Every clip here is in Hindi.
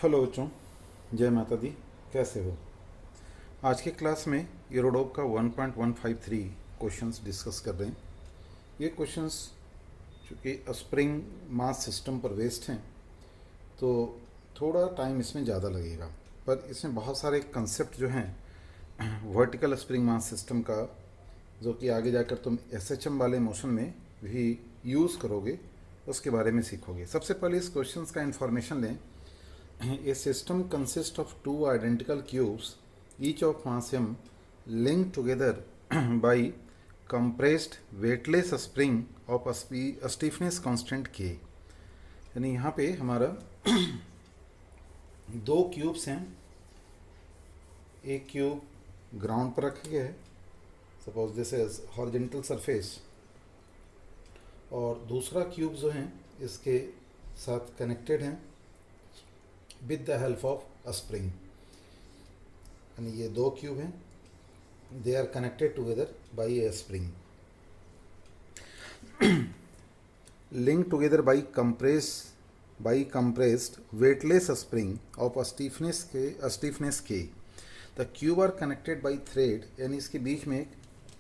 हेलो बच्चों, जय माता दी। कैसे हो? आज के क्लास में यूरोडोप का 1.153 क्वेश्चंस डिस्कस कर रहे हैं। ये क्वेश्चंस चूँकि स्प्रिंग मास सिस्टम पर बेस्ड हैं तो थोड़ा टाइम इसमें ज़्यादा लगेगा, पर इसमें बहुत सारे कंसेप्ट जो हैं वर्टिकल स्प्रिंग मास सिस्टम का, जो कि आगे जाकर तुम एसएचएम वाले मोशन में भी यूज़ करोगे, उसके बारे में सीखोगे। सबसे पहले इस क्वेश्चंस का इन्फॉर्मेशन लें। A system consists of two identical cubes, each of mass m, linked together by compressed weightless spring of a stiffness constant k। यानी यहाँ पे हमारा दो क्यूब्स हैं। एक क्यूब ग्राउंड पर रखा गया है, suppose this is horizontal surface, और दूसरा क्यूब जो है इसके साथ कनेक्टेड हैं with the help of a spring। यानी ये दो क्यूब हैं, they are connected together by a spring, linked together by compressed weightless spring of a stiffness k। the cube are connected by thread, यानी इसके बीच में एक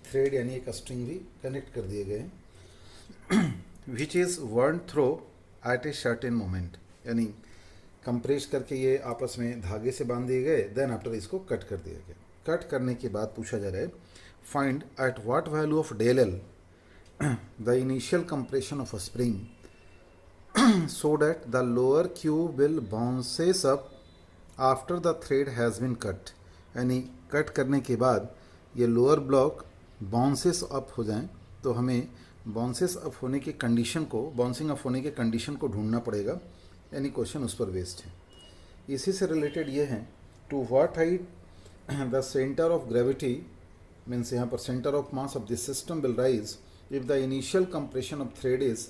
थ्रेड यानी एक स्ट्रिंग भी कनेक्ट कर दिए गए हैं, which is worn through at a certain moment। यानी कंप्रेस करके ये आपस में धागे से बांध दिए गए, देन आफ्टर इसको कट कर दिया गया। कट करने के बाद पूछा जा रहा है, find at what value of del L the initial compression of a spring so that the lower cube will bounces up after the thread has been cut. यानी कट करने के बाद ये लोअर ब्लॉक बाउंसेस अप हो जाएं, तो हमें बाउंसेस अप होने की कंडीशन को, बाउंसिंग अप होने की कंडीशन को ढूंढना पड़ेगा। यानी क्वेश्चन उस पर बेस्ड है। इसी से रिलेटेड ये हैं, to what height the centre of gravity means यहाँ पर centre of mass of this system will rise if the initial compression of thread is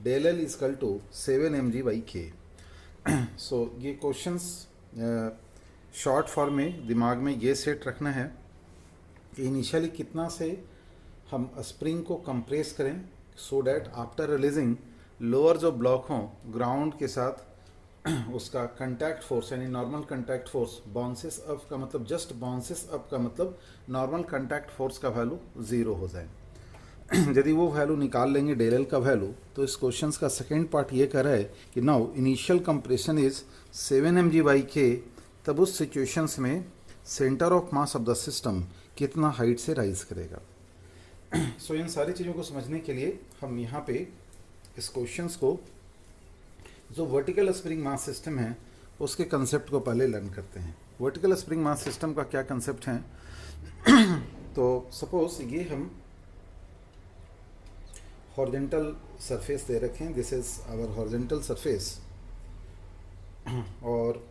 del L is equal to 7 mg/k। So ये क्वेश्चंस शॉर्ट फॉर्म में दिमाग में ये सेट रखना है कि इनिशियली कितना से हम स्प्रिंग को कंप्रेस करें, so that after releasing lower जो ब्लॉक हों ग्राउंड के साथ उसका कंटैक्ट फोर्स यानी normal contact force, bounces up का मतलब जस्ट बाउंसेस अप का मतलब नॉर्मल कंटैक्ट फोर्स का वैल्यू 0 हो जाए। यदि वो वैल्यू निकाल लेंगे डेल एल का वैल्यू, तो इस क्वेश्चन का सेकेंड पार्ट ये कह रहा है कि now initial compression is 7 mg/k। तब उस सिचुएशंस में centre of mass of the system कितना हाइट से राइज करेगा। सो इन सारी चीज़ों को समझने के लिए हम यहाँ पे इस क्वेश्चंस को, जो वर्टिकल स्प्रिंग मास सिस्टम है उसके कंसेप्ट को पहले लर्न करते हैं। वर्टिकल स्प्रिंग मास सिस्टम का क्या कंसेप्ट है? तो सपोज ये हम हॉरिजॉन्टल सरफेस दे रखे हैं, this is our horizontal surface, और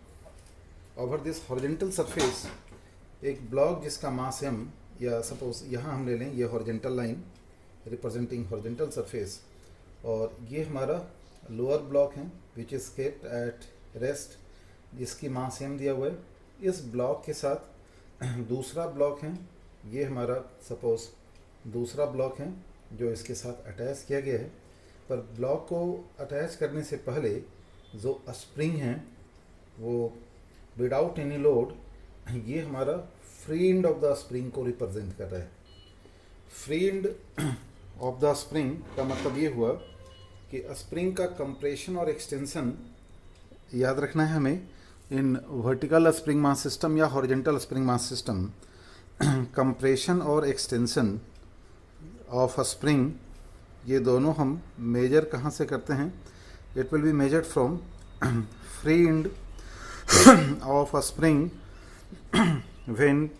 ओवर दिस हॉरिजॉन्टल सरफेस एक ब्लॉक जिसका मास m, या सपोज यहाँ हम ले लें ये horizontal line representing horizontal surface, और ये हमारा लोअर ब्लॉक है which is kept at rest, जिसकी मास m दिया हुआ है। इस ब्लॉक के साथ दूसरा ब्लॉक है, ये हमारा सपोज दूसरा ब्लॉक है जो इसके साथ अटैच किया गया है। पर ब्लॉक को अटैच करने से पहले जो स्प्रिंग है वो विदाउट एनी लोड, ये हमारा free end of the spring को रिप्रेजेंट कर रहा है। Free end of the spring का मतलब ये हुआ कि स्प्रिंग का कंप्रेशन और एक्सटेंशन याद रखना है हमें। In vertical spring mass system या horizontal spring mass system, compression और एक्सटेंशन ऑफ अ स्प्रिंग, ये दोनों हम मेजर कहाँ से करते हैं? It will be measured from free end of a spring when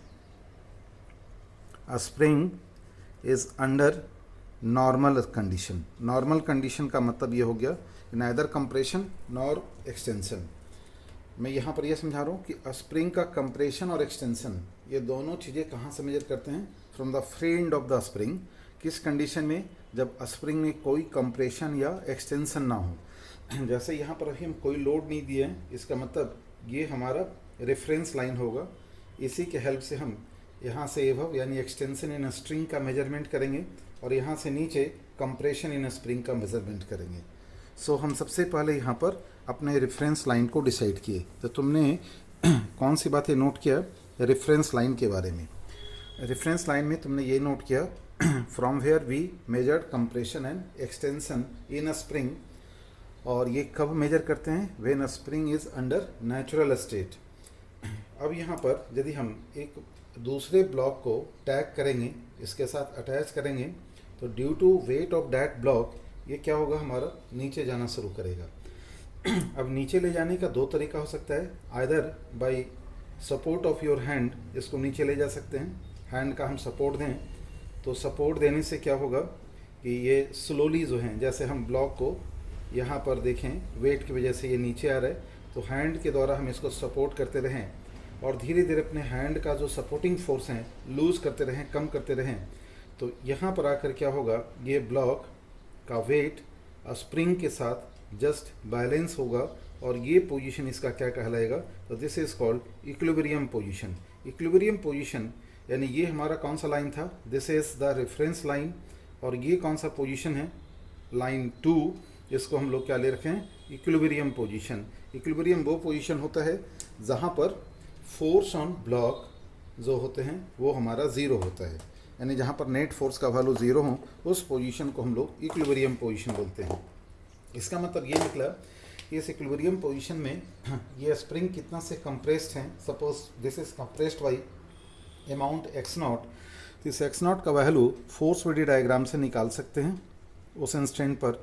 a spring is under normal condition. Normal condition का मतलब ये हो गया नाइदर कंप्रेशन नॉर एक्सटेंशन। मैं यहाँ पर यह समझा रहा हूँ कि स्प्रिंग का कंप्रेशन और एक्सटेंशन ये दोनों चीज़ें कहाँ से मेजर करते हैं? From the free end of the spring. किस कंडीशन में? जब स्प्रिंग में कोई कंप्रेशन या एक्सटेंशन ना हो। जैसे यहाँ पर अभी हम कोई लोड नहीं दिए हैं, इसका मतलब ये हमारा रेफरेंस लाइन होगा। इसी के हेल्प से हम यहाँ से एबव यानी एक्सटेंशन इन स्ट्रिंग का मेजरमेंट करेंगे और यहाँ से नीचे कंप्रेशन इन स्प्रिंग का मेजरमेंट करेंगे। सो हम सबसे पहले यहाँ पर अपने रेफरेंस लाइन को डिसाइड किए। तो तुमने कौन सी बातें नोट किया रेफरेंस लाइन के बारे में? रेफरेंस लाइन में तुमने ये नोट किया from where we measured compression and extension in a spring, और ये कब मेजर करते हैं? When a spring is under natural state. अब यहाँ पर यदि हम एक दूसरे ब्लॉक को टैग करेंगे, इसके साथ अटैच करेंगे, तो due to weight of that block ये क्या होगा, हमारा नीचे जाना शुरू करेगा। अब नीचे ले जाने का दो तरीका हो सकता है, either bye support of your hand, इसको नीचे ले जा सकते हैं, हैंड का हम सपोर्ट दें, तो सपोर्ट देने से क्या होगा कि ये स्लोली जो हैं, जैसे हम ब्लॉक को यहाँ पर देखें वेट की वजह से ये नीचे आ रहा है, तो हैंड के द्वारा हम इसको सपोर्ट करते रहें और धीरे धीरे अपने हैंड का जो सपोर्टिंग फोर्स हैं लूज़ करते रहें, कम करते रहें, तो यहाँ पर आकर क्या होगा, ये ब्लॉक का वेट स्प्रिंग के साथ जस्ट बैलेंस होगा और ये पोजीशन इसका क्या कहलाएगा, तो this is called equilibrium position. Equilibrium position यानी ये हमारा कौन सा लाइन था, this is the reference line, और ये कौन सा पोजीशन है, लाइन 2, इसको हम लोग क्या ले रखे हैं, इक्विलिब्रियम पोजीशन। इक्विलिब्रियम वो पोजीशन होता है जहाँ पर फोर्स ऑन ब्लॉक जो होते हैं वो हमारा ज़ीरो होता है, यानी जहाँ पर नेट फोर्स का वैल्यू ज़ीरो हो उस पोजीशन को हम लोग इक्विलिब्रियम पोजीशन बोलते हैं। इसका मतलब ये निकला कि इस इक्विलिब्रियम पोजीशन में ये स्प्रिंग कितना से कंप्रेस्ड है, suppose this is compressed by amount x0, तो इस x0 का वैल्यू फोर्स विडी डायग्राम से निकाल सकते हैं। उस इंस्टेंट पर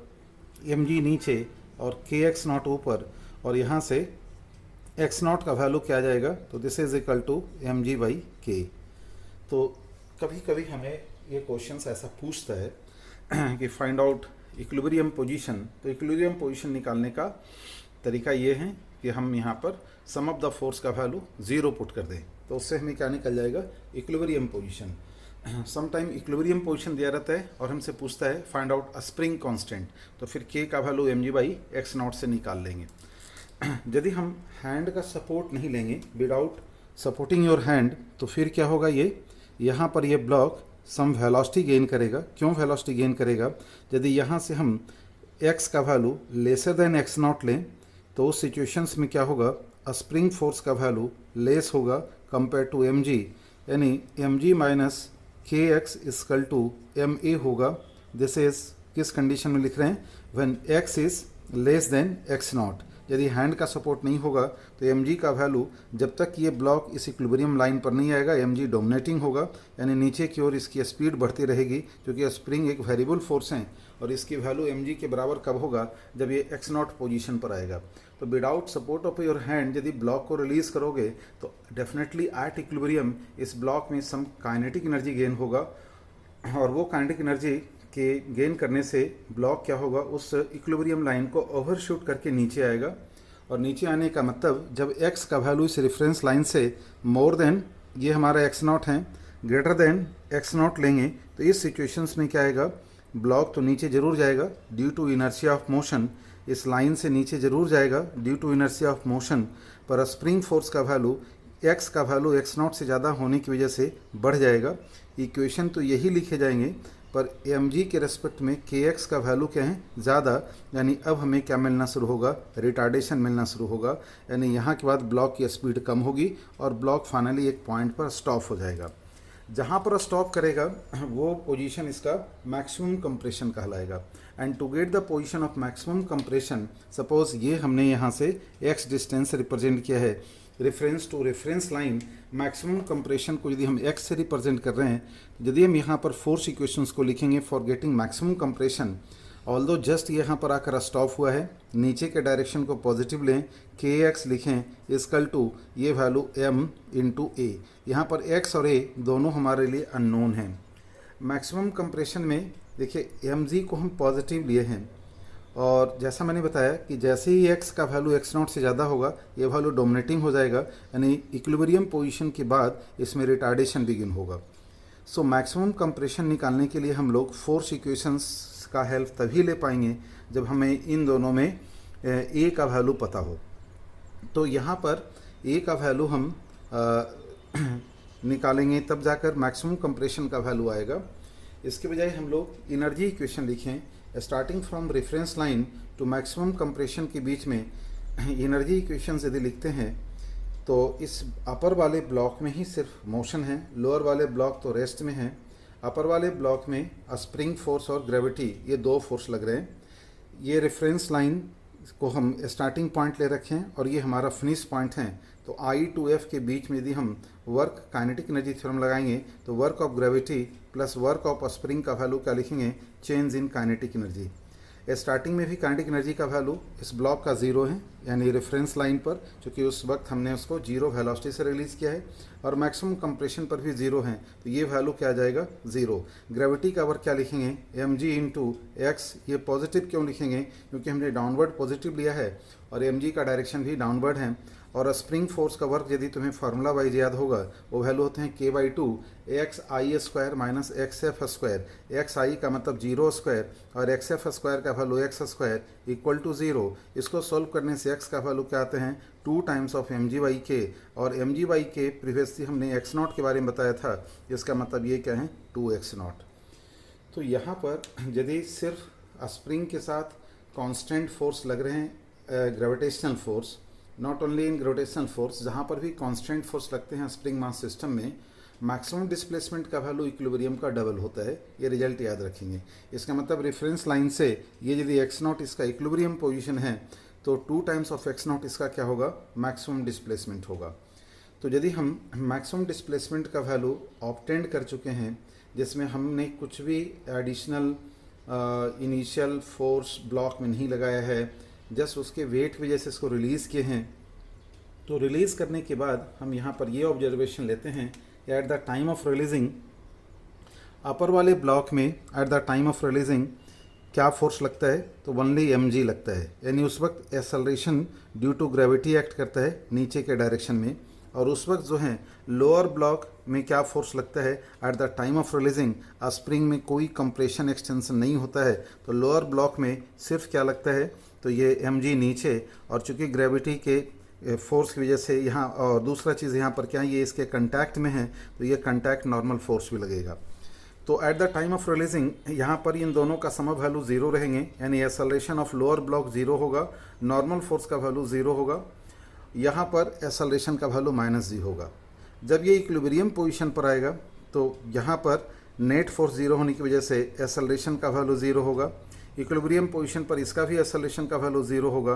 mg नीचे और kx0 ऊपर, और यहाँ से x0 का वैल्यू क्या आ जाएगा, तो this is equal to mg/k। तो कभी कभी हमें ये क्वेश्चंस ऐसा पूछता है कि फाइंड आउट इक्विलिब्रियम पोजीशन, तो इक्विलिब्रियम पोजीशन निकालने का तरीका ये है कि हम यहाँ पर सम ऑफ द फोर्स का वैल्यू 0 पुट कर दें, तो उससे हमें क्या निकल जाएगा, equilibrium position. Some time equilibrium position दिया रहता है और हमसे पूछता है find out a spring constant, तो फिर k का वैल्यू mg/x0 से निकाल लेंगे। यदि हम हैंड का सपोर्ट नहीं लेंगे, विदाउट सपोर्टिंग योर हैंड, तो फिर क्या होगा, ये यहाँ पर ये ब्लॉक सम वेलोसिटी गेन करेगा। क्यों वेलोसिटी गेन करेगा, यदि यहाँ से हम x का वैल्यू लेसर देन x0 लें, तो उस सिचुएशंस में क्या होगा, स्प्रिंग फोर्स का वैल्यू लेस होगा कंपेयर टू mg, यानी mg minus kx equal to ma होगा। दिस इज किस कंडीशन में लिख रहे हैं, when x is less than x0। यदि हैंड का सपोर्ट नहीं होगा तो mg का वैल्यू जब तक ये ब्लॉक इस इक्विलिब्रियम लाइन पर नहीं आएगा mg डोमिनेटिंग होगा, यानी नीचे की ओर इसकी स्पीड बढ़ती रहेगी, क्योंकि स्प्रिंग एक वेरिएबल फोर्स है और इसकी वैल्यू mg के बराबर कब होगा, जब ये x0 पोजीशन पर आएगा। तो without support of your hand यदि ब्लॉक को रिलीज करोगे तो डेफिनेटली एट इक्विलिब्रियम इस ब्लॉक में सम काइनेटिक एनर्जी गेन होगा, और वो काइनेटिक एनर्जी के गेन करने से ब्लॉक क्या होगा, उस इक्विलिब्रियम लाइन को ओवरशूट करके नीचे आएगा। और नीचे आने का मतलब जब x का वैल्यू इस रेफरेंस लाइन से मोर देन ये हमारा x0 है, ग्रेटर देन x0 लेंगे, तो इस सिचुएशंस में क्या आएगा, ब्लॉक तो नीचे जरूर जाएगा due to inertia of motion, इस लाइन से नीचे जरूर जाएगा due to inertia of motion, पर स्प्रिंग फोर्स का वैल्यू x का वैल्यू x0 से ज़्यादा होने की वजह से बढ़ जाएगा। इक्वेशन तो यही लिखे जाएंगे, पर mg के रेस्पेक्ट में kx का वैल्यू क्या है, ज़्यादा, यानी अब हमें क्या मिलना शुरू होगा, रिटार्डेशन मिलना शुरू होगा, यानी यहाँ के बाद ब्लॉक की स्पीड कम होगी और ब्लॉक फाइनली एक पॉइंट पर स्टॉप हो जाएगा। जहाँ पर स्टॉप करेगा वो पोजीशन इसका मैक्सिमम कंप्रेशन कहलाएगा। And to get the position of maximum compression, suppose ये हमने यहाँ से x डिस्टेंस रिप्रेजेंट किया है reference to reference line, maximum compression को यदि हम x से रिप्रेजेंट कर रहे हैं, यदि हम यहाँ पर फोर्स इक्वेशंस को लिखेंगे for getting maximum compression, although just यहाँ पर आकर स्टॉप हुआ है, नीचे के डायरेक्शन को पॉजिटिव लें, kx लिखें इक्वल टू ये वैल्यू m इंटू a, यहाँ पर x और a दोनों हमारे लिए अननोन हैं। मैक्सिमम कंप्रेशन में देखिए mg को हम पॉजिटिव लिए हैं, और जैसा मैंने बताया कि जैसे ही x का वैल्यू x0 से ज़्यादा होगा ये वैल्यू डोमिनेटिंग हो जाएगा, यानी इक्विलिब्रियम पोजीशन के बाद इसमें रिटार्डेशन बिगिन होगा। सो मैक्सिमम कंप्रेशन निकालने के लिए हम लोग फोर्स इक्वेशंस का हेल्प तभी ले पाएंगे जब हमें इन दोनों में a का वैल्यू पता हो। तो यहाँ पर a का वैल्यू हम निकालेंगे तब जाकर मैक्सिमम कंप्रेशन का वैल्यू आएगा। इसके बजाय हम लोग एनर्जी इक्वेशन लिखें, starting from reference line to maximum compression के बीच में एनर्जी इक्वेशंस यदि लिखते हैं तो इस अपर वाले ब्लॉक में ही सिर्फ मोशन है, लोअर वाले ब्लॉक तो रेस्ट में है। अपर वाले ब्लॉक में स्प्रिंग फोर्स और ग्रेविटी ये दो फोर्स लग रहे हैं। ये रेफरेंस लाइन को हम स्टार्टिंग पॉइंट ले रखे हैं और ये हमारा फिनिश पॉइंट है। तो I to F के बीच में यदि हम वर्क काइनेटिक एनर्जी थ्योरम लगाएंगे तो work of gravity plus work of spring का वैल्यू क्या लिखेंगे, change in kinetic energy. Starting में भी काइनेटिक एनर्जी का वैल्यू इस ब्लॉक का जीरो है, यानी रेफरेंस लाइन पर, क्योंकि उस वक्त हमने उसको जीरो वेलोसिटी से रिलीज़ किया है, और मैक्सिमम कंप्रेशन पर भी जीरो है, तो ये वैल्यू क्या आ जाएगा, जीरो। ग्रेविटी का वर्क क्या लिखेंगे, mg इंटू एक्स। ये पॉजिटिव क्यों लिखेंगे, क्योंकि हमने डाउनवर्ड पॉजिटिव लिया है और mg का डायरेक्शन भी डाउनवर्ड है। और स्प्रिंग फोर्स का वर्क यदि तुम्हें फार्मूला वाइज याद होगा, वो वैल्यू होते हैं k/2 xi square minus xf square. xi का मतलब जीरो स्क्वायर और xf स्क्वायर का value x square equal to zero. इसको सॉल्व करने से x का वैल्यू क्या आते हैं, 2 टाइम्स ऑफ mg/k, और mg/k प्रीवियसली हमने x0 के बारे में बताया था, इसका मतलब ये क्या है, 2x0। तो यहाँ पर यदि सिर्फ स्प्रिंग के साथ कांस्टेंट फोर्स लग रहे हैं, gravitational force, not only in gravitational force, जहाँ पर भी कांस्टेंट फोर्स लगते हैं स्प्रिंग मास सिस्टम में, मैक्सिमम डिस्प्लेसमेंट का वैल्यू इक्विलिब्रियम का डबल होता है। ये रिजल्ट याद रखेंगे। इसका मतलब रेफरेंस लाइन से ये यदि x0 इसका इक्विलिब्रियम पोजीशन है तो 2 टाइम्स ऑफ x0 इसका क्या होगा, मैक्सिमम डिस्प्लेसमेंट होगा। तो यदि हम मैक्सिमम डिस्प्लेसमेंट का वैल्यू ऑब्टेंड कर चुके हैं, जिसमें हमने कुछ भी एडिशनल इनिशियल फोर्स ब्लॉक में नहीं लगाया है, जस्ट उसके वेट की वजह से इसको रिलीज़ किए हैं, तो रिलीज़ करने के बाद हम यहाँ पर ये ऑब्जर्वेशन लेते हैं कि at the time of releasing upper वाले ब्लॉक में at the time of releasing क्या फोर्स लगता है, तो ओनली mg लगता है, यानी उस वक्त acceleration due to gravity act करता है नीचे के डायरेक्शन में। और उस वक्त जो है लोअर ब्लॉक में क्या फोर्स लगता है, eight the time of releasing spring में कोई कंप्रेशन एक्सटेंशन नहीं होता है, तो लोअर ब्लॉक में सिर्फ क्या लगता है, तो ये mg नीचे, और चूंकि ग्रेविटी के फोर्स की वजह से यहाँ, और दूसरा चीज़ यहाँ पर क्या है, ये इसके कंटैक्ट में है, तो ये कंटैक्ट नॉर्मल फोर्स भी लगेगा। तो eight the time of releasing यहाँ पर इन दोनों का सम वैल्यू जीरो रहेंगे, यानी acceleration of lower block zero होगा, नॉर्मल फोर्स का वैल्यू जीरो होगा, यहाँ पर एक्सेलरेशन का वैल्यू -g होगा। जब ये इक्विलिब्रियम पोजीशन पर आएगा तो यहाँ पर नेट फोर्स जीरो होने की वजह से एक्सेलरेशन का वैल्यू जीरो होगा, इक्विलिब्रियम पोजीशन पर इसका भी एक्सेलरेशन का वैल्यू जीरो होगा।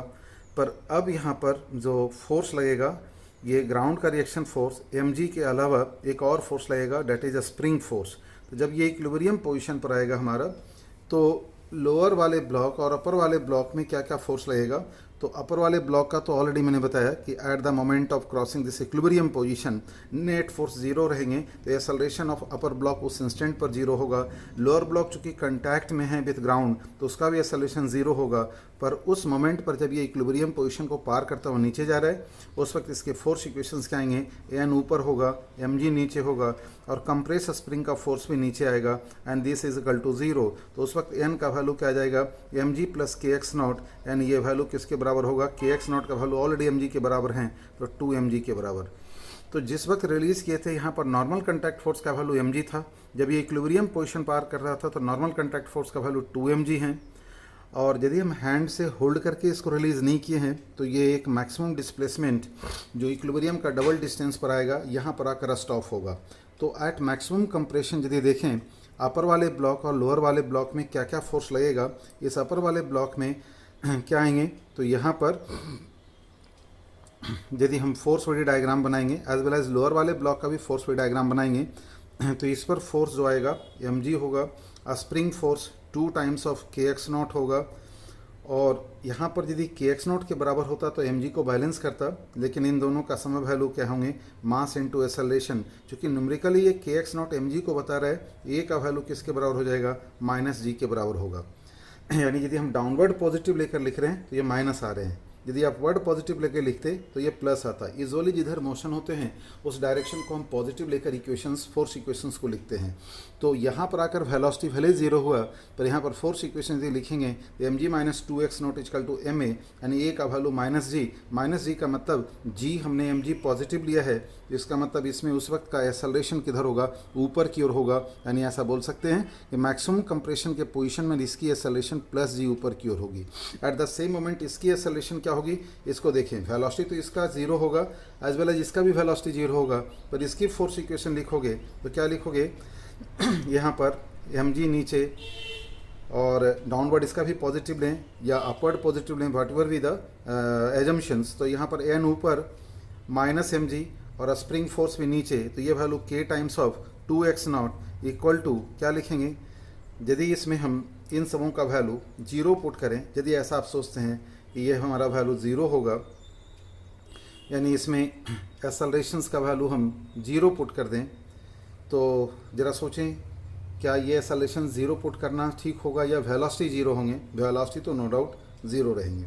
पर अब यहाँ पर जो फोर्स लगेगा, ये ग्राउंड का रिएक्शन फोर्स mg के अलावा एक और फोर्स लगेगा, that is a spring force. तो जब ये इक्विलिब्रियम पोजीशन पर आएगा हमारा, तो लोअर वाले ब्लॉक और अपर वाले ब्लॉक में क्या क्या फोर्स लगेगा, तो अपर वाले ब्लॉक का तो ऑलरेडी मैंने बताया कि at the moment of crossing this equilibrium position net force zero रहेंगे, तो एक्सेलरेशन ऑफ अपर ब्लॉक उस इंस्टेंट पर जीरो होगा। लोअर ब्लॉक चूंकि कंटैक्ट में है विथ ग्राउंड, तो उसका भी एक्सेलरेशन जीरो होगा। पर उस मोमेंट पर जब ये इक्विलिब्रियम पोजीशन को पार करता हुआ नीचे जा रहा है, उस वक्त इसके फोर्स इक्वेशंस क्या आएंगे, n ऊपर होगा, mg नीचे होगा, और कंप्रेस स्प्रिंग का फोर्स भी नीचे आएगा, and this is equal to zero. तो उस वक्त n का वैल्यू क्या आ जाएगा, mg प्लस kx0, यानी ये वैल्यू किसके बराबर होगा, kx0 का वैल्यू ऑलरेडी mg के बराबर हैं, तो 2mg के बराबर। तो जिस वक्त रिलीज़ किए थे यहाँ पर नॉर्मल कंटैक्ट फोर्स का वैल्यू mg था, जब ये इक्विलिब्रियम पोजीशन पार कर रहा था तो नॉर्मल कंटैक्ट फोर्स का वैल्यू 2mg है। और यदि हम हैंड से होल्ड करके इसको रिलीज़ नहीं किए हैं, तो ये एक मैक्सिमम डिस्प्लेसमेंट जो इक्विलिब्रियम का डबल डिस्टेंस पर आएगा, यहाँ पर आकर स्टॉप होगा। तो एट मैक्सिमम कंप्रेशन यदि देखें अपर वाले ब्लॉक और लोअर वाले ब्लॉक में क्या क्या फोर्स लगेगा, इस अपर वाले ब्लॉक में क्या आएंगे, तो यहाँ पर यदि हम फोर्स वडी डायग्राम बनाएंगे एज वेल एज लोअर वाले ब्लॉक का भी फोर्स वडी डायग्राम बनाएंगे, तो इस पर फोर्स जो आएगा mg होगा, spring force 2 times of kx0 होगा, और यहाँ पर यदि kx0 के बराबर होता तो mg को बैलेंस करता, लेकिन इन दोनों का सम वैल्यू क्या होंगे, मास इनटू एक्सेलरेशन। चूँकि न्यूमेरिकली ये kx0 mg को बता रहा है, a का वैल्यू किसके बराबर हो जाएगा, -g के बराबर होगा। यानी यदि हम डाउनवर्ड पॉजिटिव लेकर लिख रहे हैं तो ये माइनस आ रहे हैं, यदि आप वर्ड पॉजिटिव लेकर लिखते तो ये प्लस आता। यूजुअली जिधर मोशन होते हैं उस डायरेक्शन को हम पॉजिटिव लेकर इक्वेशंस, फोर्स इक्वेशंस को लिखते हैं। तो यहाँ पर आकर वेलोसिटी भले जीरो हुआ, पर यहाँ पर फोर्स इक्वेशन यदि लिखेंगे तो mg minus 2x0 equal to ma, यानी a का वैल्यू -g का मतलब g हमने mg पॉजिटिव लिया है, इसका मतलब इसमें उस वक्त का एक्सेलरेशन किधर होगा, ऊपर की ओर होगा। यानी ऐसा बोल सकते हैं कि मैक्सिमम कंप्रेशन के पोजीशन में इसकी एक्सेलरेशन +g ऊपर की ओर होगी। एट द सेम मोमेंट इसकी एक्सेलरेशन क्या होगी, इसको देखें, वेलोसिटी तो इसका ज़ीरो होगा एज वेल एज इसका भी वेलोसिटी जीरो होगा, पर इसकी फोर्स इक्वेशन लिखोगे तो क्या लिखोगे यहाँ पर mg नीचे और डाउनवर्ड इसका भी पॉजिटिव लें या अपवर्ड पॉजिटिव लें, वट एवर भी द एजम्पशंस, तो यहाँ पर n ऊपर माइनस mg और स्प्रिंग फोर्स भी नीचे, तो ये value k times of 2x0 equal to क्या लिखेंगे, यदि इसमें हम इन सबों का वैल्यू जीरो पुट करें, यदि ऐसा आप सोचते हैं कि ये हमारा वैल्यू ज़ीरो होगा, यानी इसमें एक्सेलरेशंस का वैल्यू हम जीरो पुट कर दें, तो ज़रा सोचें क्या ये एक्सेलरेशन ज़ीरो पुट करना ठीक होगा या वेलोसिटी ज़ीरो होंगे, वेलोसिटी तो नो डाउट ज़ीरो रहेंगे।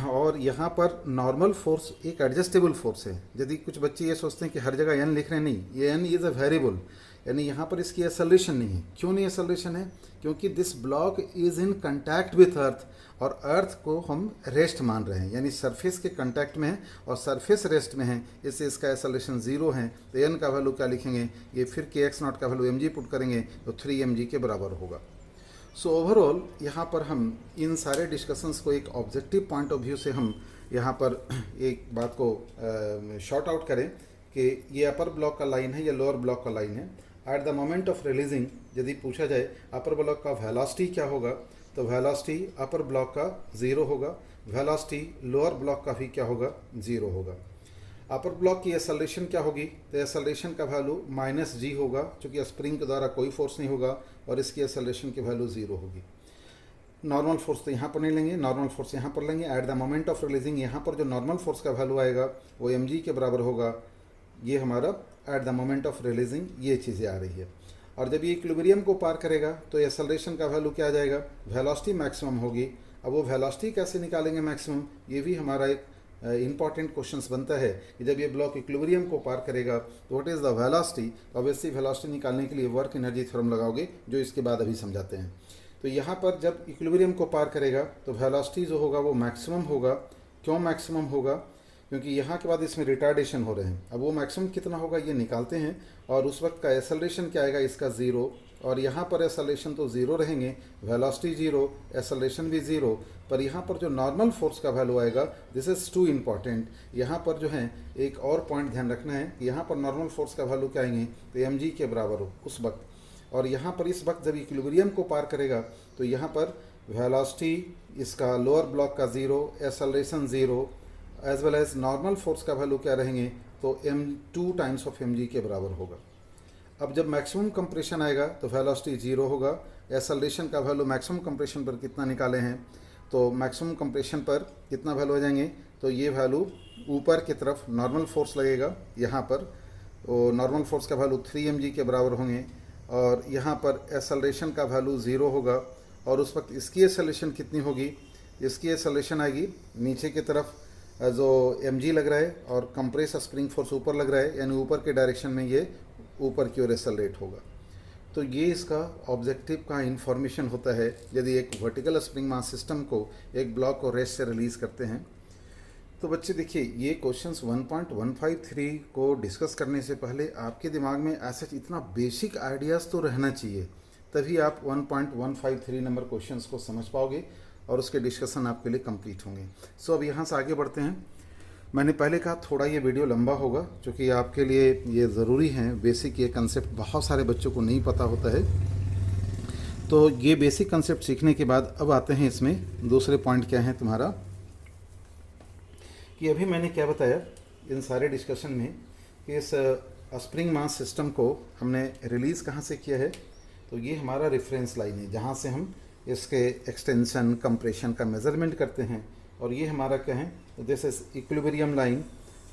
और यहाँ पर नॉर्मल फोर्स एक एडजस्टेबल फोर्स है। यदि कुछ बच्चे ये सोचते हैं कि हर जगह n लिख रहे हैं, नहीं, ये n इज़ अ वेरिएबल, यानी यहाँ पर इसकी एक्सेलरेशन नहीं है। क्यों नहीं एक्सेलरेशन है? क्योंकि this block is in contact with अर्थ, और अर्थ को हम रेस्ट मान रहे हैं, यानी सरफेस के कंटैक्ट में है और सरफेस रेस्ट में है, इससे इसका एक्सेलरेशन ज़ीरो है। तो n का वैल्यू क्या लिखेंगे, ये फिर kx0 का वैल्यू mg पुट करेंगे तो 3mg के बराबर होगा। सो ओवरऑल यहाँ पर हम इन सारे डिस्कशंस को एक ऑब्जेक्टिव पॉइंट ऑफ व्यू से हम यहाँ पर एक बात को शॉर्ट आउट करें कि ये अपर ब्लॉक का लाइन है या लोअर ब्लॉक का लाइन है। At the moment of releasing यदि पूछा जाए अपर ब्लॉक का वेलोसिटी क्या होगा, तो वेलोसिटी अपर ब्लॉक का ज़ीरो होगा, वेलोसिटी लोअर ब्लॉक का भी क्या होगा, ज़ीरो होगा। अपर ब्लॉक की एक्सेलरेशन क्या होगी, तो एक्सेलरेशन का वैल्यू माइनस जी होगा, क्योंकि स्प्रिंग के द्वारा कोई फोर्स नहीं होगा और इसकी एक्सेलरेशन की वैल्यू ज़ीरो होगी। नॉर्मल फोर्स तो यहाँ पर नहीं लेंगे, नॉर्मल फोर्स यहाँ पर लेंगे। At the moment of releasing यहाँ पर जो नॉर्मल फोर्स का वैल्यू आएगा वो mg के बराबर होगा। ये हमारा at the moment of releasing ये चीज़ें आ रही है। और जब ये इक्विलिब्रियम को पार करेगा तो एक्सेलरेशन का वैल्यू क्या आ जाएगा, वेलोसिटी मैक्सिमम होगी। अब वो वेलोसिटी कैसे निकालेंगे मैक्सिमम, ये भी हमारा एक इंपॉर्टेंट क्वेश्चंस बनता है कि जब ये ब्लॉक इक्विलिब्रियम को पार करेगा तो व्हाट इज़ द वेलोसिटी। तो ऑब्वियसली वेलोसिटी निकालने के लिए वर्क एनर्जी थ्योरम लगाओगे, जो इसके बाद अभी समझाते हैं। तो यहाँ पर जब इक्विलिब्रियम को पार करेगा तो वेलोसिटी जो होगा वो मैक्सिमम होगा। क्यों मैक्सिमम होगा, क्योंकि यहाँ के बाद इसमें रिटार्डेशन हो रहे हैं। अब वो मैक्सिमम कितना होगा ये निकालते हैं, और उस वक्त का एक्सेलरेशन क्या आएगा, इसका ज़ीरो, और यहाँ पर एक्सेलरेशन तो ज़ीरो रहेंगे, वेलोसिटी ज़ीरो, एक्सेलरेशन भी ज़ीरो। पर यहाँ पर जो नॉर्मल फोर्स का वैल्यू आएगा, दिस इज़ टू इम्पॉर्टेंट। यहाँ पर जो है एक और पॉइंट ध्यान रखना है कि यहाँ पर नॉर्मल फोर्स का वैल्यू क्या आएंगे, तो mg के बराबर हो उस वक्त। और यहाँ पर इस वक्त जब इक्विलिब्रियम को पार करेगा तो यहाँ पर वेलोसिटी इसका लोअर ब्लॉक का zero, acceleration zero, as well as normal force का वैल्यू क्या रहेंगे, तो m2 टाइम्स ऑफ mg के बराबर होगा। अब जब मैक्सिमम कंप्रेशन आएगा तो वेलोसिटी ज़ीरो होगा। एक्सेलरेशन का वैल्यू मैक्सिमम कंप्रेशन पर कितना निकाले हैं, तो मैक्सिमम कंप्रेशन पर कितना वैल्यू हो जाएंगे, तो ये वैल्यू ऊपर की तरफ नॉर्मल फोर्स लगेगा, यहाँ पर नॉर्मल फोर्स का वैल्यू 3mg के बराबर होंगे, और यहाँ पर एक्सेलरेशन का वैल्यू ज़ीरो होगा। और उस वक्त इसकी एक्सेलरेशन कितनी होगी, इसकी एक्सेलरेशन आएगी नीचे की तरफ जो mg लग रहा है, और कंप्रेस स्प्रिंग फोर्स ऊपर लग रहा है, यानी ऊपर के डायरेक्शन में ये ऊपर की ओर एक्सेलरेट होगा। तो ये इसका ऑब्जेक्टिव का इन्फॉर्मेशन होता है यदि एक वर्टिकल स्प्रिंग मास सिस्टम को एक ब्लॉक को रेस्ट से रिलीज़ करते हैं। तो बच्चे देखिए, ये क्वेश्चंस 1.153 को डिस्कस करने से पहले आपके दिमाग में ऐसा इतना बेसिक आइडियाज़ तो रहना चाहिए, तभी आप 1.153 नंबर क्वेश्चंस को समझ पाओगे और उसके डिस्कशन आपके लिए कंप्लीट होंगे। सो अब यहाँ से आगे बढ़ते हैं। मैंने पहले कहा थोड़ा ये वीडियो लंबा होगा, क्योंकि आपके लिए ये ज़रूरी है। बेसिक ये कंसेप्ट बहुत सारे बच्चों को नहीं पता होता है। तो ये बेसिक कंसेप्ट सीखने के बाद अब आते हैं इसमें दूसरे पॉइंट क्या है तुम्हारा, कि अभी मैंने क्या बताया इन सारे डिस्कशन में कि इस स्प्रिंग मास सिस्टम को हमने रिलीज़ कहाँ से किया है, तो ये हमारा रेफरेंस लाइन है जहाँ से हम इसके एक्सटेंशन कंप्रेशन का मेज़रमेंट करते हैं। और ये हमारा क्या है, दिस इज इक्विलिब्रियम लाइन,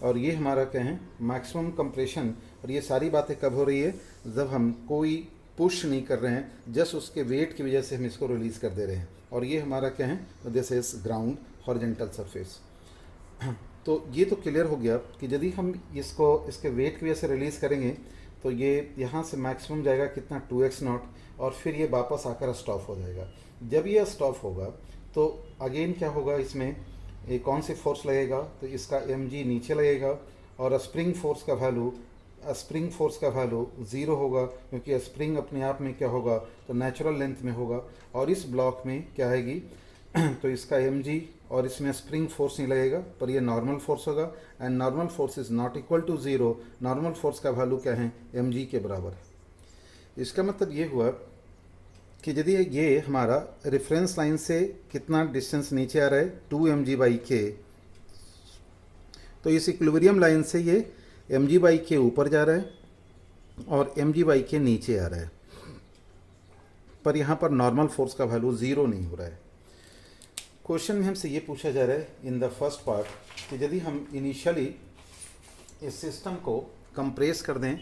और ये हमारा क्या है, मैक्सिमम कंप्रेशन। और ये सारी बातें कब हो रही है, जब हम कोई पुश नहीं कर रहे हैं, जस्ट उसके वेट की वजह से हम इसको रिलीज़ कर दे रहे हैं। और ये हमारा क्या है, this is ground horizontal surface. तो ये तो क्लियर हो गया कि यदि हम इसको इसके वेट की वजह से रिलीज़ करेंगे तो ये यहाँ से मैक्सिमम जाएगा कितना, 2x0, और फिर ये वापस आकर स्टॉप हो जाएगा। जब ये स्टॉप होगा तो अगेन क्या होगा, इसमें एक कौन सी फोर्स लगेगा, तो इसका mg नीचे लगेगा, और स्प्रिंग फोर्स का वैल्यू ज़ीरो होगा, क्योंकि स्प्रिंग अपने आप में क्या होगा, तो नेचुरल लेंथ में होगा। और इस ब्लॉक में क्या आएगी, तो इसका mg और इसमें स्प्रिंग फोर्स नहीं लगेगा, पर ये नॉर्मल फोर्स होगा, and normal force is not equal to zero. Normal force का वैल्यू क्या है, mg के बराबर है। इसका मतलब ये हुआ कि यदि ये हमारा रेफरेंस लाइन से कितना डिस्टेंस नीचे आ रहा है, 2mg/k, तो इस इक्विलिब्रियम लाइन से ये mg/k ऊपर जा रहा है और mg/k नीचे आ रहा है, पर यहाँ पर नॉर्मल फोर्स का वैल्यू ज़ीरो नहीं हो रहा है। क्वेश्चन में हमसे ये पूछा जा रहा है इन द फर्स्ट पार्ट कि यदि हम इनिशियली इस सिस्टम को कंप्रेस कर दें,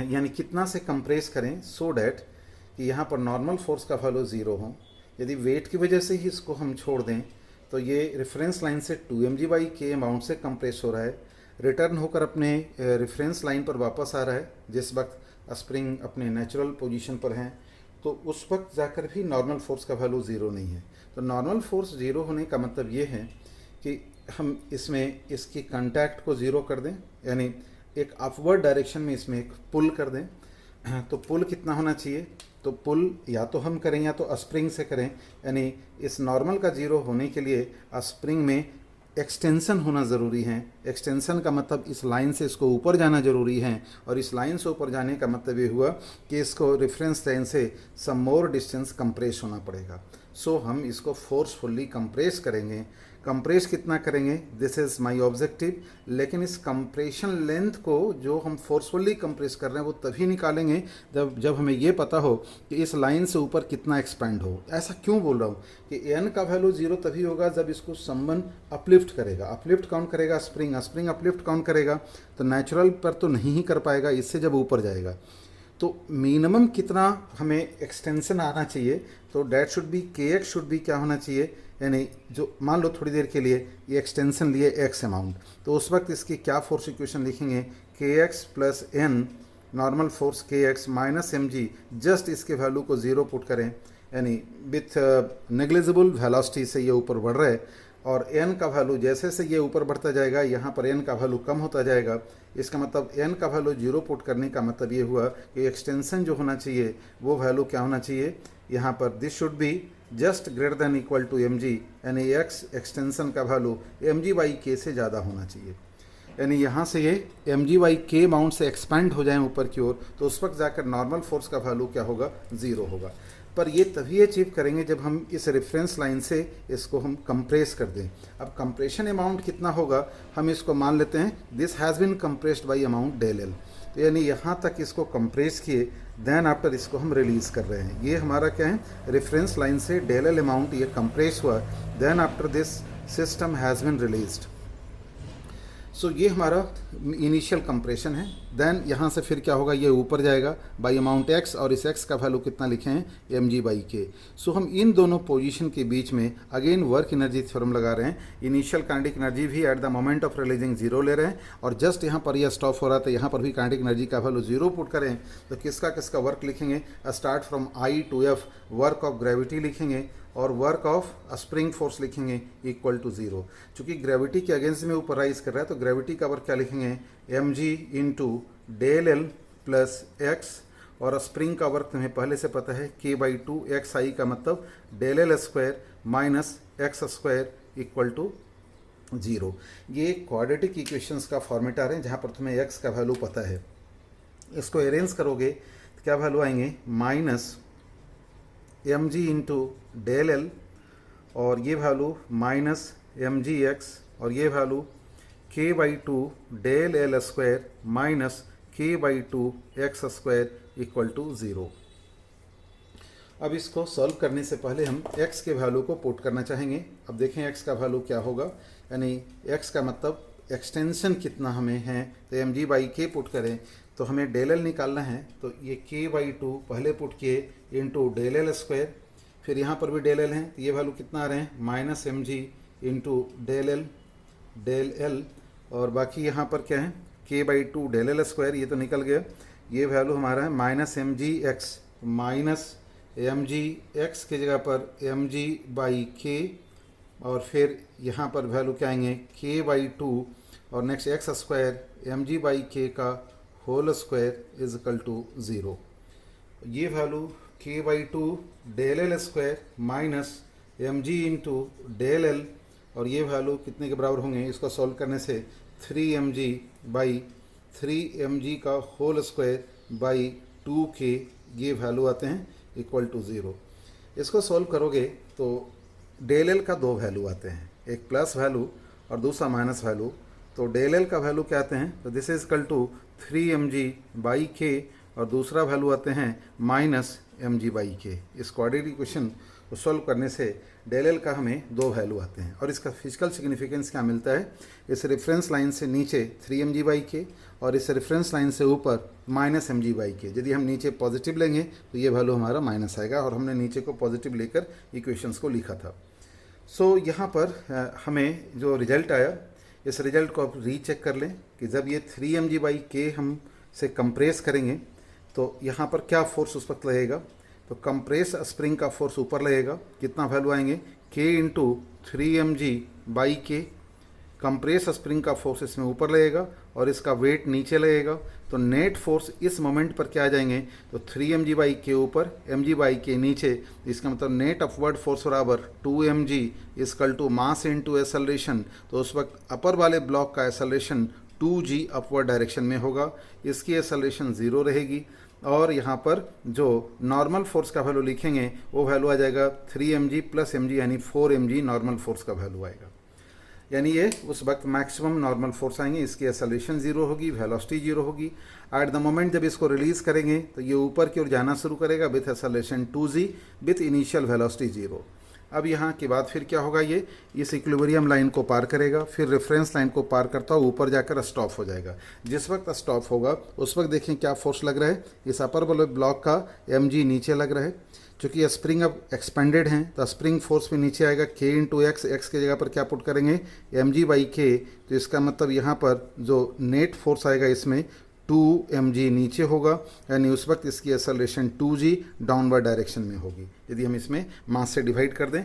यानी कितना से कंप्रेस करें सो डैट कि यहाँ पर नॉर्मल फोर्स का वैल्यू ज़ीरो हो। यदि वेट की वजह से ही इसको हम छोड़ दें तो ये रेफरेंस लाइन से 2mg/k अमाउंट से कंप्रेस हो रहा है, रिटर्न होकर अपने रेफरेंस लाइन पर वापस आ रहा है जिस वक्त स्प्रिंग अपने नेचुरल पोजीशन पर हैं, तो उस वक्त जाकर भी नॉर्मल फोर्स का वैल्यू ज़ीरो नहीं है। तो नॉर्मल फोर्स ज़ीरो होने का मतलब ये है कि हम इसमें इसकी कांटेक्ट को ज़ीरो कर दें, यानी एक अपवर्ड डायरेक्शन में इसमें एक पुल कर दें। तो पुल कितना होना चाहिए, तो पुल या तो हम करें या तो स्प्रिंग से करें, यानी इस नॉर्मल का ज़ीरो होने के लिए स्प्रिंग में एक्सटेंशन होना ज़रूरी है। एक्सटेंशन का मतलब इस लाइन से इसको ऊपर जाना ज़रूरी है, और इस लाइन से ऊपर जाने का मतलब ये हुआ कि इसको रेफरेंस लाइन से सम मोर डिस्टेंस कंप्रेस होना पड़ेगा। सो हम इसको फोर्सफुली कंप्रेस करेंगे। कंप्रेस कितना करेंगे, दिस इज़ माय ऑब्जेक्टिव। लेकिन इस कंप्रेशन लेंथ को जो हम फोर्सफुली कंप्रेस कर रहे हैं वो तभी निकालेंगे जब हमें ये पता हो कि इस लाइन से ऊपर कितना एक्सपेंड हो। ऐसा क्यों बोल रहा हूँ कि एन का वैल्यू ज़ीरो तभी होगा जब इसको समवन अपलिफ्ट करेगा। अपलिफ्ट कौन करेगा, स्प्रिंग। स्प्रिंग अपलिफ्ट कौन करेगा, तो नेचुरल पर तो नहीं ही कर पाएगा, इससे जब ऊपर जाएगा। तो मिनिमम कितना हमें एक्सटेंशन आना चाहिए, तो डैट शुड बी के एक्स शुड बी क्या होना चाहिए, यानी जो मान लो थोड़ी देर के लिए ये एक्सटेंशन लिए एक्स अमाउंट, तो उस वक्त इसकी क्या फोर्स इक्वेशन लिखेंगे, k x plus n normal force k x minus m g, just इसके वैल्यू को ज़ीरो पुट करें, यानी विथ नेग्लिजिबल वेलोसिटी से ये ऊपर बढ़ रहा है, और n का वैल्यू जैसे से ये ऊपर बढ़ता जाएगा यहाँ पर n का वैल्यू कम होता जाएगा। इसका मतलब n का वैल्यू जीरो पुट करने का मतलब ये हुआ कि एक्सटेंशन जो होना चाहिए वो वैल्यू क्या होना चाहिए, यहाँ पर this should be just greater than equal to mg, यानी x एक्सटेंशन का वैल्यू mg/k से ज़्यादा होना चाहिए। यानी यहाँ से ये mg/k अमाउंट से एक्सपेंड हो जाए ऊपर की ओर, तो उस वक्त जाकर नॉर्मल फोर्स का वैल्यू क्या होगा, ज़ीरो होगा। पर ये तभी अचीव करेंगे जब हम इस रेफरेंस लाइन से इसको हम कंप्रेस कर दें। अब कंप्रेशन अमाउंट कितना होगा, हम इसको मान लेते हैं this has been compressed by amount del L, तो यानी यहाँ तक इसको कंप्रेस किए, देन आफ्टर इसको हम रिलीज़ कर रहे हैं। ये हमारा क्या है, रेफरेंस लाइन से डेल एल अमाउंट ये कंप्रेस हुआ, then after this system has been released. So ये हमारा इनिशियल कंप्रेशन है। देन यहाँ से फिर क्या होगा, ये ऊपर जाएगा बाई अमाउंट एक्स, और इस एक्स का वैल्यू कितना लिखे हैं, mg/k। सो हम इन दोनों पोजीशन के बीच में अगेन वर्क एनर्जी थ्योरम लगा रहे हैं। इनिशियल काइनेटिक एनर्जी भी at the moment of releasing zero ले रहे हैं, और जस्ट यहाँ पर यह स्टॉप हो रहा था, यहाँ पर भी काइनेटिक एनर्जी का वैल्यू जीरो पुट करें तो किसका किसका वर्क लिखेंगे, start from I to F, work of gravity लिखेंगे और वर्क ऑफ स्प्रिंग फोर्स लिखेंगे इक्वल टू ज़ीरो। चूँकि ग्रेविटी के अगेंस्ट में ऊपर राइज कर रहा है तो ग्रेविटी का वर्क क्या लिखेंगे, mg into del L plus x, और स्प्रिंग का वर्क तुम्हें पहले से पता है k/2 xi का मतलब del L square minus x square equal to zero. ये क्वाड्रेटिक इक्वेशंस का फॉर्मेट आ रहे हैं जहाँ पर तुम्हें x का वैल्यू पता है। इसको अरेंज करोगे तो क्या वैल्यू आएंगे, minus mg into del L, और ये वैल्यू माइनस mgx, और ये value k/2 del L square minus k/2 x square equal to zero. अब इसको सॉल्व करने से पहले हम x के वैल्यू को पुट करना चाहेंगे। अब देखें x का वैल्यू क्या होगा, यानी x का मतलब एक्सटेंशन कितना हमें है, तो mg/k पुट करें तो हमें डेल एल निकालना है, तो ये k/2 पहले पुट किए इंटू डेल एल स्क्वायर, फिर यहाँ पर भी डेल एल है तो ये वैल्यू कितना आ रहे हैं, minus mg into del L, और बाकी यहाँ पर क्या है k/2 डेल एल स्क्वायर, ये तो निकल गया। ये वैल्यू हमारा है माइनस mgx, माइनस mgx की जगह पर mg/k, और फिर यहाँ पर वैल्यू क्या आएंगे k/2 और नेक्स्ट एक्स स्क्वायर mg/k का whole square is equal to zero. ये value k/2 del L square minus m g into del L, और ये वैल्यू कितने के बराबर होंगे, इसको सॉल्व करने से 3mg बाई 3mg का होल स्क्वायर बाई 2k, ये वैल्यू आते हैं इक्वल टू 0। इसको सॉल्व करोगे तो डेल एल का दो वैल्यू आते हैं, एक प्लस वैल्यू और दूसरा माइनस वैल्यू। तो डेल एल का वैल्यू क्या आते हैं, तो this is equal to 3mg by k, और दूसरा वैल्यू आते हैं माइनस mg बाई के। इस क्वाड्रेटिक इक्वेशन को सॉल्व करने से डेल एल का हमें दो वैल्यू आते हैं। और इसका फिजिकल सिग्निफिकेंस क्या मिलता है, इस रेफरेंस लाइन से नीचे 3mg बाई के और इस रेफरेंस लाइन से ऊपर माइनस mg बाई के। यदि हम नीचे पॉजिटिव लेंगे तो ये वैल्यू हमारा माइनस आएगा, और हमने नीचे को पॉजिटिव लेकर इक्वेशंस को लिखा था। सो यहाँ पर हमें जो रिजल्ट आया, इस रिजल्ट को आप रीचेक कर लें कि जब ये 3mg बाई के हम से कंप्रेस करेंगे तो यहाँ पर क्या फोर्स उस वक्त लगेगा। तो कंप्रेस स्प्रिंग का फोर्स ऊपर लगेगा, कितना वैल्यू आएंगे, k इंटू 3mg बाई के। कंप्रेस स्प्रिंग का फोर्स इसमें ऊपर लगेगा और इसका वेट नीचे लगेगा, तो नेट फोर्स इस मोमेंट पर क्या आ जाएंगे, तो 3mg बाई के ऊपर mg बाई के नीचे। इसका मतलब नेट अपवर्ड फोर्स बराबर 2mg equal to mass into acceleration. तो उस वक्त अपर वाले ब्लॉक का एक्सेलरेशन 2g अपवर्ड डायरेक्शन में होगा, इसकी एक्सेलरेशन 0 रहेगी, और यहाँ पर जो नॉर्मल फोर्स का वैल्यू लिखेंगे वो वैल्यू आ जाएगा 3mg प्लस mg, यानी 4mg नॉर्मल फोर्स का वैल्यू आएगा। यानी ये उस वक्त मैक्सिमम नॉर्मल फोर्स आएंगे, इसकी एक्सेलरेशन 0 होगी, वेलोसिटी 0 होगी। एट द मोमेंट जब इसको रिलीज करेंगे तो ये ऊपर की ओर जाना शुरू करेगा with acceleration 2g with initial velocity 0। अब यहाँ के बाद फिर क्या होगा, ये इस इक्विलिब्रियम लाइन को पार करेगा, फिर रेफरेंस लाइन को पार करता हुआ ऊपर जाकर स्टॉप हो जाएगा। जिस वक्त स्टॉप होगा उस वक्त देखें क्या फोर्स लग रहा है, इस अपर वाले ब्लॉक का mg नीचे लग रहा है। चूँकि ये स्प्रिंग अब एक्सपेंडेड हैं तो स्प्रिंग फोर्स भी नीचे आएगा, k इंटू एक्स, एक्स की जगह पर क्या पुट करेंगे, mg बाई के। तो इसका मतलब यहाँ पर जो नेट फोर्स आएगा इसमें 2mg नीचे होगा, यानी उस वक्त इसकी एक्सेलरेशन 2g डाउनवर्ड डायरेक्शन में होगी यदि हम इसमें मास से डिवाइड कर दें।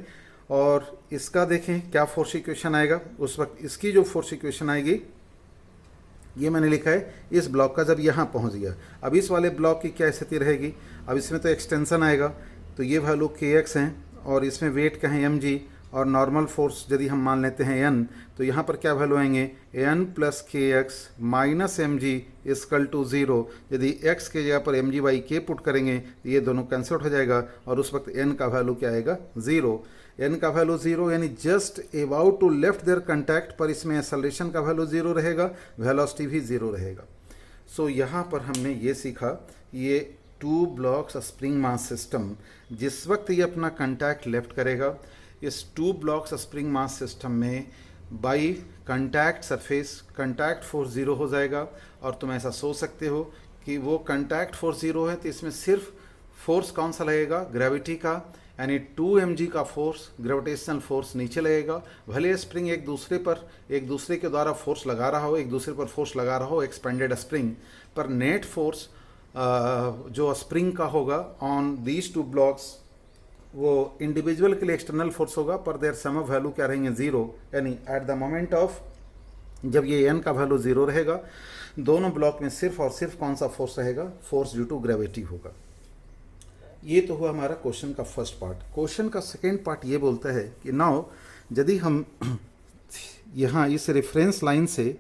और इसका देखें क्या फोर्स इक्वेशन आएगा, उस वक्त इसकी जो फोर्स इक्वेशन आएगी ये मैंने लिखा है, इस ब्लॉक का जब यहाँ पहुँच गया, अब इस वाले ब्लॉक की क्या स्थिति रहेगी। अब इसमें तो एक्सटेंशन आएगा, तो ये वैल्यू kx हैं और इसमें वेट का है mg, और नॉर्मल फोर्स यदि हम मान लेते हैं n, तो यहाँ पर क्या वैल्यू आएंगे, n plus kx minus mg equal to 0। यदि x के जगह पर mg बाई के पुट करेंगे तो ये दोनों कैंसिल हो जाएगा, और उस वक्त n का वैल्यू क्या आएगा, 0। n का वैल्यू 0 यानी just about to left their contact, पर इसमें एक्सेलरेशन का वैल्यू 0 रहेगा, वेलोसिटी भी 0 रहेगा। सो यहाँ पर हमने ये सीखा, ये 2 ब्लॉक्स स्प्रिंग मास सिस्टम, जिस वक्त ये अपना कंटैक्ट लेफ्ट करेगा, इस 2 ब्लॉक्स स्प्रिंग मास सिस्टम में by contact surface contact force 0 हो जाएगा। और तुम ऐसा सोच सकते हो कि वो कंटैक्ट फोर्स 0 है तो इसमें सिर्फ फोर्स कौन सा लगेगा, ग्रेविटी का, यानी 2mg का फोर्स, ग्रेविटेशनल फोर्स नीचे लगेगा। भले स्प्रिंग एक दूसरे के द्वारा फोर्स लगा रहा हो, एक दूसरे पर फोर्स लगा रहा हो, एक्सपेंडेड स्प्रिंग, पर नेट फोर्स जो स्प्रिंग का होगा ऑन दीज 2 ब्लॉक्स वो इंडिविजुअल के लिए एक्सटर्नल फोर्स होगा, पर देयर सम ऑफ वैल्यू क्या रहेंगे, 0। यानी एट द मोमेंट ऑफ जब ये n का वैल्यू 0 रहेगा, दोनों ब्लॉक में सिर्फ और सिर्फ कौन सा फोर्स रहेगा, फोर्स ड्यू टू ग्रेविटी होगा। ये तो हुआ हमारा क्वेश्चन का फर्स्ट पार्ट। क्वेश्चन का सेकेंड पार्ट ये बोलता है कि नाउ यदि हम यहाँ इस रेफरेंस लाइन से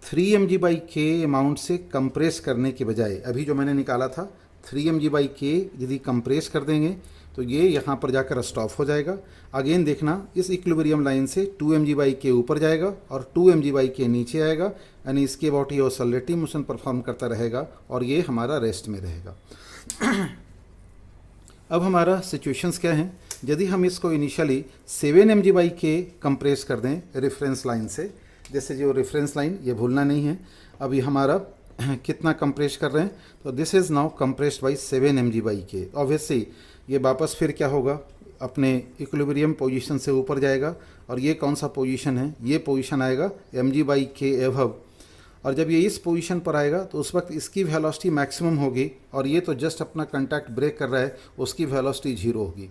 3mg बाई के अमाउंट से कंप्रेस करने के बजाय, अभी जो मैंने निकाला था 3mg बाई के, यदि कंप्रेस कर देंगे तो ये यहाँ पर जाकर स्टॉप हो जाएगा। अगेन देखना, इस इक्विलिब्रियम लाइन से 2mg बाई के ऊपर जाएगा और 2mg बाई के नीचे आएगा, यानी इसके अबाउट ये ऑसिलेटरी मोशन परफॉर्म करता रहेगा और ये हमारा रेस्ट में रहेगा। अब हमारा सिचुएशंस क्या हैं, यदि हम इसको इनिशियली 7mg बाई के कंप्रेस कर दें रेफरेंस लाइन से, जैसे जो रेफरेंस लाइन ये भूलना नहीं है, अभी हमारा कितना कंप्रेस कर रहे हैं, तो this is now compressed by 7mg by के। ऑब्वियसली ये वापस फिर क्या होगा, अपने इक्विलिब्रियम पोजीशन से ऊपर जाएगा, और ये कौन सा पोजीशन है, ये पोजीशन आएगा mg बाई के एवव। और जब ये इस पोजीशन पर आएगा तो उस वक्त इसकी वेलोसिटी मैक्सिमम होगी, और ये तो जस्ट अपना कंटैक्ट ब्रेक कर रहा है, उसकी वेलोसिटी 0 होगी।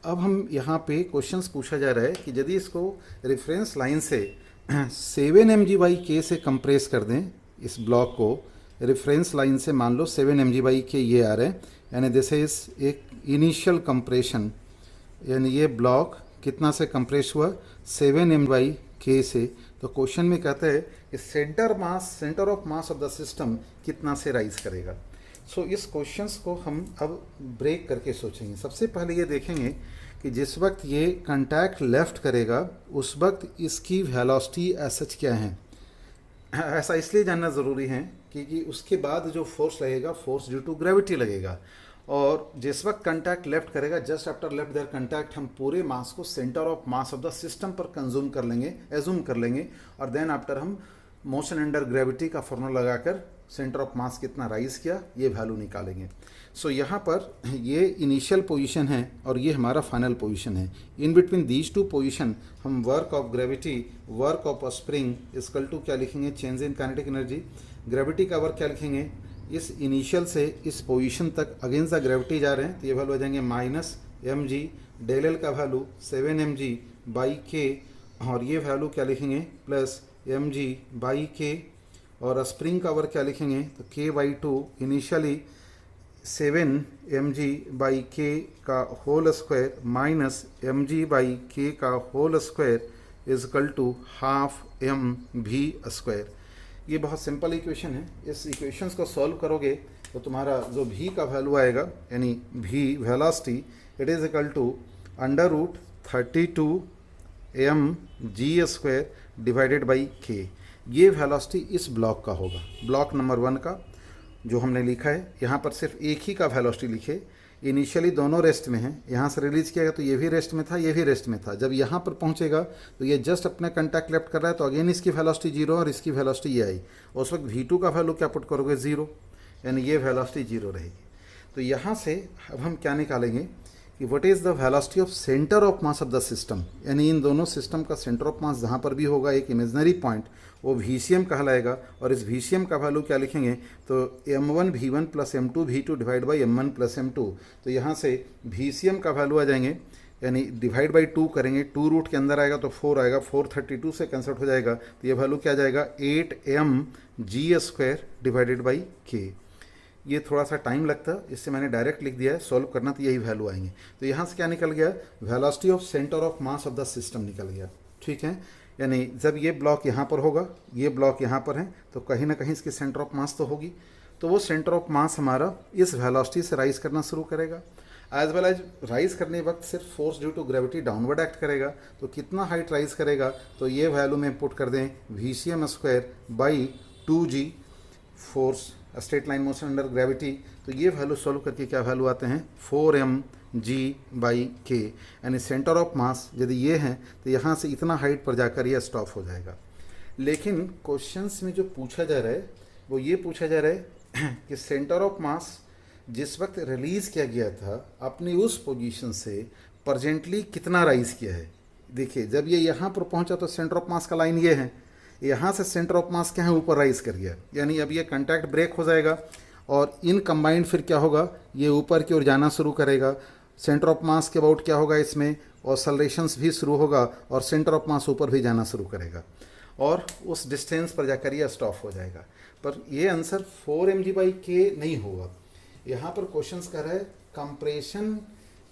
अब हम यहाँ पे क्वेश्चंस पूछा जा रहा है कि यदि इसको रेफरेंस लाइन से 7mg बाई के से कंप्रेस कर दें, इस ब्लॉक को रेफरेंस लाइन से मान लो 7mg बाई के ये आ रहे हैं, यानी दिस इज एक इनिशियल कंप्रेशन यानी ये ब्लॉक कितना से कंप्रेस हुआ 7m/k से। तो क्वेश्चन में कहता है कि centre of mass of the system कितना से राइज करेगा। सो इस क्वेश्चंस को हम अब ब्रेक करके सोचेंगे। सबसे पहले ये देखेंगे कि जिस वक्त ये कंटैक्ट लेफ्ट करेगा उस वक्त इसकी वेलोसिटी सच क्या है। ऐसा इसलिए जानना ज़रूरी है क्योंकि उसके बाद जो फोर्स लगेगा, फोर्स ड्यू टू ग्रेविटी लगेगा, और जिस वक्त कंटैक्ट लेफ्ट करेगा, just after left their contact, हम पूरे मास को centre of mass of the system पर कंज्यूम कर लेंगे, एज्यूम कर लेंगे, और देन आफ्टर हम मोशन अंडर ग्रेविटी का फॉर्मूला लगाकर सेंटर ऑफ मास कितना राइज किया ये वैल्यू निकालेंगे। सो यहाँ पर ये इनिशियल पोजीशन है और ये हमारा फाइनल पोजीशन है। In between these two position हम work of gravity, work of a spring equal to क्या लिखेंगे, change in kinetic energy. Gravity का वर्क क्या लिखेंगे, इस इनिशियल से इस पोजीशन तक अगेंस्ट द ग्रेविटी जा रहे हैं तो ये वैल्यू हो जाएंगे -mg, डेल एल का वैल्यू 7mg/k, और ये वैल्यू क्या लिखेंगे +mg/k, और स्प्रिंग का वर्क क्या लिखेंगे तो k/2 इनिशियली 7mg/k का होल स्क्वायर -mg/k का whole square is equal to ½ mv²। ये बहुत सिंपल इक्वेशन है। इस इक्वेशंस को सॉल्व करोगे तो तुम्हारा जो v का वैल्यू आएगा यानी v velocity it is equal to √32 mg² divided by k। ये वेलोसिटी इस ब्लॉक का होगा, ब्लॉक नंबर 1 का जो हमने लिखा है। यहाँ पर सिर्फ एक ही का वेलोसिटी लिखे। इनिशियली दोनों रेस्ट में हैं, यहाँ से रिलीज किया गया तो ये भी रेस्ट में था, ये भी रेस्ट में था। जब यहाँ पर पहुँचेगा तो ये जस्ट अपने कंटैक्ट लेफ्ट कर रहा है तो अगेन इसकी वेलोसिटी 0 और इसकी वेलोसिटी ये आई। उस वक्त v2 का वैल्यू क्या पुट करोगे 0, यानी ये वेलोसिटी 0 रहेगी। तो यहाँ से अब हम क्या निकालेंगे कि what is the velocity of centre of mass of the system, यानी इन दोनों सिस्टम का सेंटर ऑफ मास जहाँ पर भी होगा एक इमेजनरी पॉइंट, वो VCM कहलाएगा। और इस VCM का वैल्यू क्या लिखेंगे तो m1v1 + m2v2 divide by m1 + m2। तो यहाँ से VCM का वैल्यू आ जाएंगे, यानी डिवाइड बाई 2 करेंगे, 2 रूट के अंदर आएगा तो 4 आएगा, 432 से कैंसिल हो जाएगा तो ये वैल्यू क्या आ जाएगा 8mg² डिवाइडेड बाई k। ये थोड़ा सा टाइम लगता है, इससे मैंने डायरेक्ट लिख दिया है, सॉल्व करना तो यही वैल्यू आएंगे। तो यहाँ से क्या निकल गया, velocity of centre of mass of the system निकल गया। ठीक है, यानी जब ये ब्लॉक यहाँ पर होगा, ये ब्लॉक यहाँ पर है, तो कहीं ना कहीं इसकी सेंटर ऑफ मास तो होगी, तो वो सेंटर ऑफ मास हमारा इस वेलोसिटी से राइज करना शुरू करेगा। एज वेल एज राइज करने वक्त सिर्फ force due to gravity downward act करेगा। तो कितना हाइट राइज करेगा तो ये वैल्यू में पुट कर दें VCM²/2g, force straight line motion under gravity. तो ये वैल्यू सॉल्व करके क्या वैल्यू आते हैं 4mg/k, यानी सेंटर ऑफ मास यदि ये है तो यहाँ से इतना हाइट पर जाकर ये स्टॉप हो जाएगा। लेकिन क्वेश्चंस में जो पूछा जा रहा है वो ये पूछा जा रहा है कि सेंटर ऑफ मास जिस वक्त रिलीज किया गया था अपनी उस पोजीशन से प्रजेंटली कितना राइज किया है। देखिए जब ये यहाँ पर पहुँचा तो सेंटर ऑफ मास का लाइन ये है, यहाँ से सेंटर ऑफ मास क्या है ऊपर राइज कर गया, यानी अब ये कंटैक्ट ब्रेक हो जाएगा और इन कंबाइंड फिर क्या होगा, ये ऊपर की ओर जाना शुरू करेगा। सेंटर ऑफ मास के अबाउट क्या होगा, इसमें ऑसलेशंस भी शुरू होगा और सेंटर ऑफ मास ऊपर भी जाना शुरू करेगा और उस डिस्टेंस पर जाकर ये स्टॉप हो जाएगा। पर ये आंसर 4mg/k नहीं होगा। यहाँ पर क्वेश्चंस कर रहा है कंप्रेशन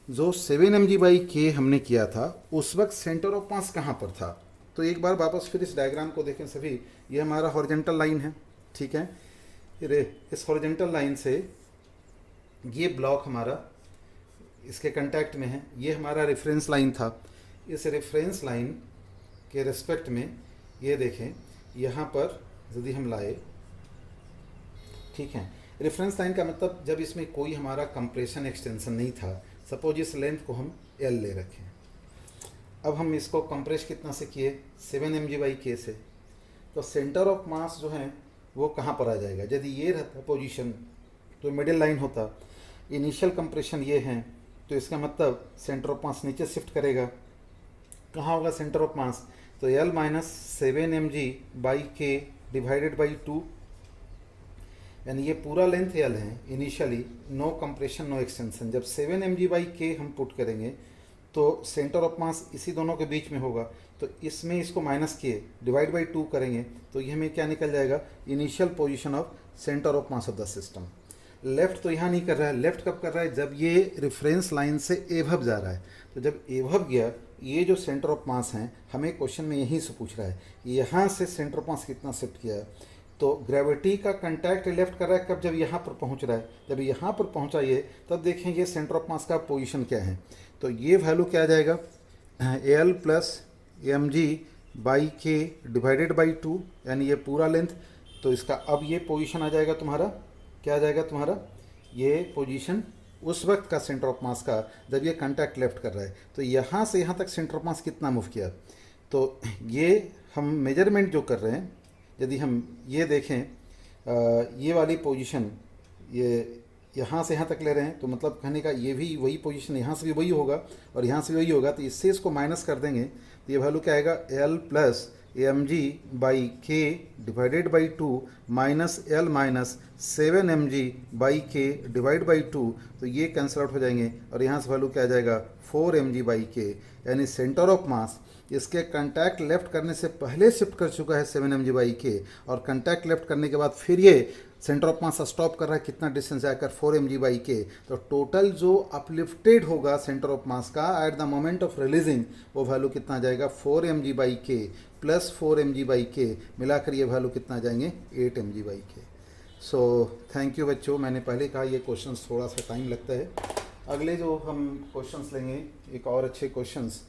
जो 7mg/k हमने किया था उस वक्त सेंटर ऑफ मास कहाँ पर था। तो एक बार वापस फिर इस डायग्राम को देखें सभी। ये हमारा हॉरिजॉन्टल लाइन है, ठीक है। फिर इस हॉरिजॉन्टल लाइन से ये ब्लॉक हमारा इसके कांटेक्ट में है, ये हमारा रेफरेंस लाइन था। इस रेफरेंस लाइन के रिस्पेक्ट में ये देखें यहाँ पर यदि हम लाए, ठीक है। रेफरेंस लाइन का मतलब जब इसमें कोई हमारा कंप्रेशन एक्सटेंशन नहीं था, सपोज इस लेंथ को हम L ले रखें। अब हम इसको कंप्रेस कितना से किए 7mg/k से, तो सेंटर ऑफ मास जो है वो कहाँ पर आ जाएगा। यदि ये रहता पोजीशन तो मिडिल लाइन होता, इनिशियल कंप्रेशन ये है तो इसका मतलब सेंटर ऑफ मास नीचे शिफ्ट करेगा। कहाँ होगा सेंटर ऑफ मास, तो L - 7mg/k डिवाइडेड बाई 2, यानी ये पूरा लेंथ L है initially, no compression no extension. जब 7mg/k हम पुट करेंगे तो सेंटर ऑफ मास इसी दोनों के बीच में होगा, तो इसमें इसको माइनस किए डिवाइड बाई 2 करेंगे तो ये हमें क्या निकल जाएगा, initial position of centre of mass of the system. Left तो यहाँ नहीं कर रहा है, लेफ्ट कब कर रहा है, जब ये रेफरेंस लाइन से एभव जा रहा है। तो जब एभव गया, ये जो सेंटर ऑफ मास हैं, हमें क्वेश्चन में यहीं से पूछ रहा है यहाँ से सेंटर ऑफ मास कितना शिफ्ट किया है। तो ग्रेविटी का कंटैक्ट लेफ्ट कर रहा है कब, जब यहाँ पर पहुँच रहा है। जब यहाँ पर पहुँचा ये, तब देखें ये सेंटर ऑफ मास का पोजीशन क्या है। तो ये वैल्यू क्या आ जाएगा, L plus m g by k divided by 2, यानी ये पूरा लेंथ। तो इसका अब ये पोजीशन आ जाएगा तुम्हारा, क्या आ जाएगा तुम्हारा, ये पोजीशन उस वक्त का सेंटर ऑफ मास का जब ये कांटेक्ट लेफ्ट कर रहा है। तो यहाँ से यहाँ तक सेंटर ऑफ मास कितना मूव किया। तो ये हम मेजरमेंट जो कर रहे हैं, यदि हम ये देखें ये वाली पोजीशन, ये यहाँ से यहाँ तक ले रहे हैं, तो मतलब कहने का ये भी वही पोजीशन, यहाँ से भी वही होगा और यहाँ से भी वही होगा। तो इससे इसको माइनस कर देंगे तो ये वैल्यू क्या आएगा, l plus m g by k divided by 2 minus l minus 7 m g by k divide by 2। तो ये कैंसिल आउट हो जाएंगे और यहाँ से वैल्यू क्या आ जाएगा, 4 एम जी बाई के, यानी सेंटर ऑफ मास इसके कंटैक्ट लेफ्ट करने से पहले शिफ्ट कर चुका है 7 एम जी बाई के, और कंटैक्ट लेफ्ट करने के बाद फिर ये सेंटर ऑफ मास स्टॉप कर रहा है कितना डिस्टेंस जाकर, 4 एम जी बाई के। तो टोटल जो अपलिफ्टेड होगा सेंटर ऑफ मास का at the moment of releasing, वो वैल्यू कितना आ जाएगा, 4 एम जी बाई के प्लस 4 एम जी बाई के, मिलाकर ये वैल्यू कितना आ जाएंगे, 8 एम जी बाई के। सो थैंक यू बच्चों। मैंने पहले कहा ये क्वेश्चंस थोड़ा सा टाइम लगता है। अगले जो हम क्वेश्चंस लेंगे, एक और अच्छे क्वेश्चंस,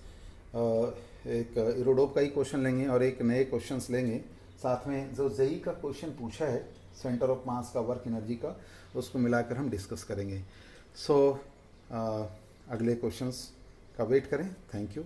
एक इरोडोप का ही क्वेश्चन लेंगे और एक नए क्वेश्चंस लेंगे। साथ में जो जेई का क्वेश्चन पूछा है सेंटर ऑफ मास का, वर्क एनर्जी का, उसको मिलाकर हम डिस्कस करेंगे। सो अगले क्वेश्चंस का वेट करें। Thank you.